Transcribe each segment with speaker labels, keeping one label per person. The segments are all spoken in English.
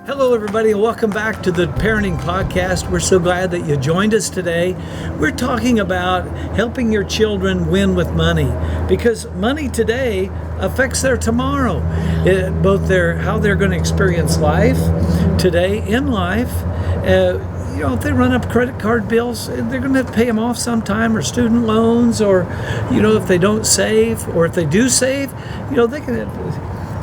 Speaker 1: Hello, everybody, and welcome back to the Parenting Podcast. We're so glad that you joined us today. We're talking about helping your children win with money, because money today affects their tomorrow, both how they're going to experience life today in life. If they run up credit card bills, they're going to have to pay them off sometime, or student loans, or if they don't save, or if they do save, they can.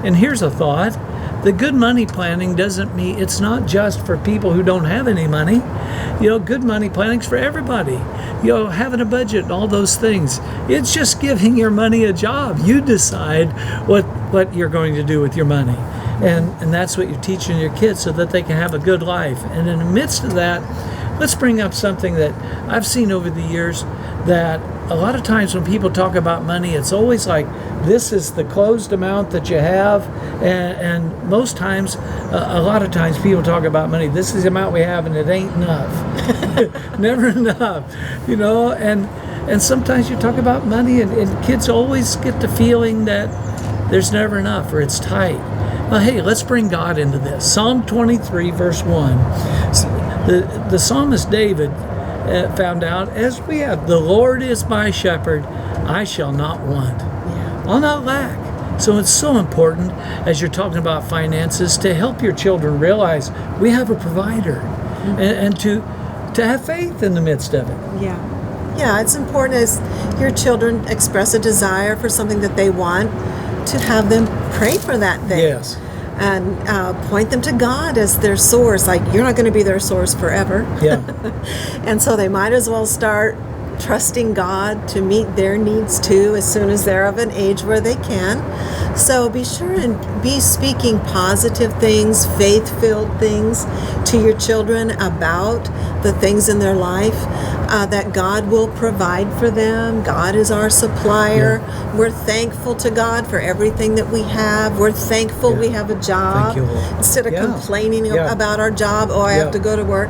Speaker 1: And here's a thought. The good money planning doesn't mean it's not just for people who don't have any money. Good money planning's for everybody. Having a budget and all those things. It's just giving your money a job. You decide what you're going to do with your money. And that's what you're teaching your kids so that they can have a good life. And in the midst of that, let's bring up something that I've seen over the years, that a lot of times when people talk about money, it's always like, this is the closed amount that you have, and most times, a lot of times people talk about money, this is the amount we have and it ain't enough. Never enough, and sometimes you talk about money and kids always get the feeling that there's never enough or it's tight. Well, hey, let's bring God into this. Psalm 23 verse 1. The psalmist David found out, as we have, the Lord is my shepherd, I shall not want. I'll not lack. So it's so important, as you're talking about finances, to help your children realize we have a provider, and to have faith in the midst of it.
Speaker 2: Yeah, it's important as your children express a desire for something that they want, to have them pray for that thing.
Speaker 1: Yes.
Speaker 2: And point them to God as their source. Like, you're not going to be their source forever.
Speaker 1: Yeah.
Speaker 2: And so they might as well start trusting God to meet their needs too, as soon as they're of an age where they can. So be sure and be speaking positive things, faith-filled things to your children about the things in their life, that God will provide for them. God is our supplier. Yeah. We're thankful to God for everything that we have. We're thankful we have a job.
Speaker 1: Thank you, Lord.
Speaker 2: Instead of complaining about our job, I have to go to work.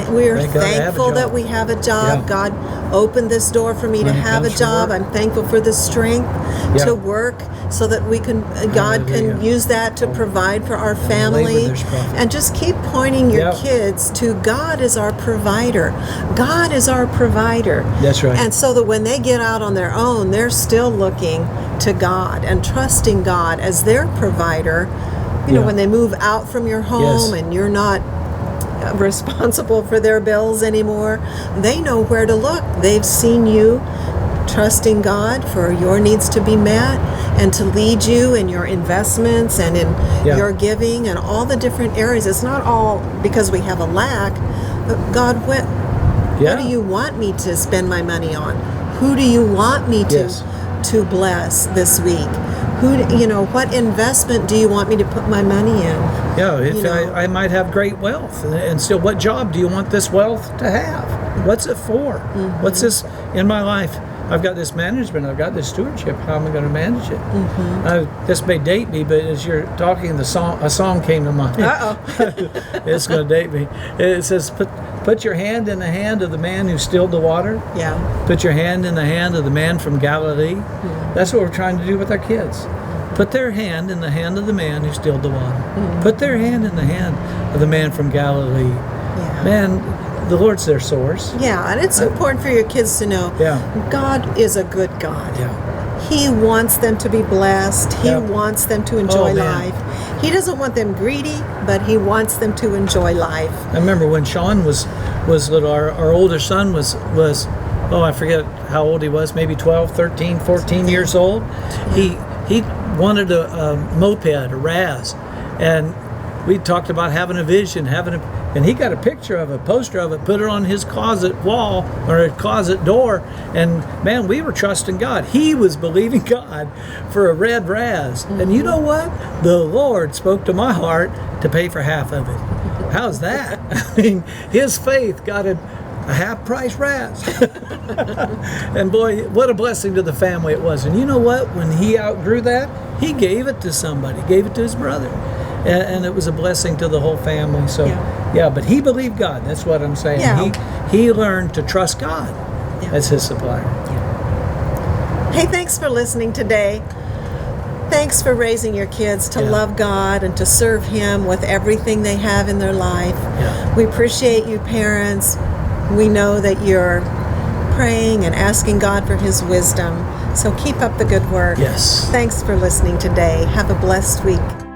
Speaker 2: We're thankful that we have a job. God opened this door for me to have a job. I'm thankful for the strength to work, so that we can, God can use that to provide for our family. And just keep pointing your kids to God as our provider. God is our provider.
Speaker 1: That's right.
Speaker 2: And so that when they get out on their own, they're still looking to God and trusting God as their provider. When they move out from your home and you're not responsible for their bills anymore, they know where to look. They've seen you trusting God for your needs to be met, and to lead you in your investments and in your giving and all the different areas. It's not all because we have a lack, but God, what do you want me to spend my money on? Who do you want me to bless this week? What investment do you want me to put my money in?
Speaker 1: I might have great wealth, and still, what job do you want this wealth to have? What's it for? Mm-hmm. What's this in my life? I've got this management, I've got this stewardship. How am I going to manage it? Mm-hmm. This may date me, but as you're talking, a song came to mind. It's going to date me. It says, put your hand in the hand of the man who stilled the water.
Speaker 2: Yeah.
Speaker 1: Put your hand in the hand of the man from Galilee. Mm-hmm. That's what we're trying to do with our kids. Put their hand in the hand of the man who stilled the water. Mm-hmm. Put their hand in the hand of the man from Galilee. Yeah. Man, the Lord's their source.
Speaker 2: Yeah, and it's important for your kids to know God is a good God.
Speaker 1: Yeah.
Speaker 2: He wants them to be blessed. He wants them to enjoy life. He doesn't want them greedy, but he wants them to enjoy life.
Speaker 1: I remember when Sean was little, our older son was I forget how old he was, maybe 12, 13, 14 years old. He wanted a moped, a Raz, and we talked about having a vision, and he got a picture of a poster of it, put it on his closet wall or a closet door, and man, we were trusting God. He was believing God for a red Raz. Mm-hmm. And you know what? The Lord spoke to my heart to pay for half of it. How's that? I mean, his faith got a half-price Raz. And boy, what a blessing to the family it was. And you know what? When he outgrew that, he gave it to somebody, gave it to his brother. And it was a blessing to the whole family. So, but he believed God. That's what I'm saying.
Speaker 2: Yeah.
Speaker 1: He learned to trust God as his supplier.
Speaker 2: Yeah. Hey, thanks for listening today. thanks for raising your kids to love God and to serve Him with everything they have in their life.
Speaker 1: Yeah.
Speaker 2: We appreciate you, parents. We know that you're praying and asking God for His wisdom. So keep up the good work.
Speaker 1: Yes.
Speaker 2: Thanks for listening today. Have a blessed week.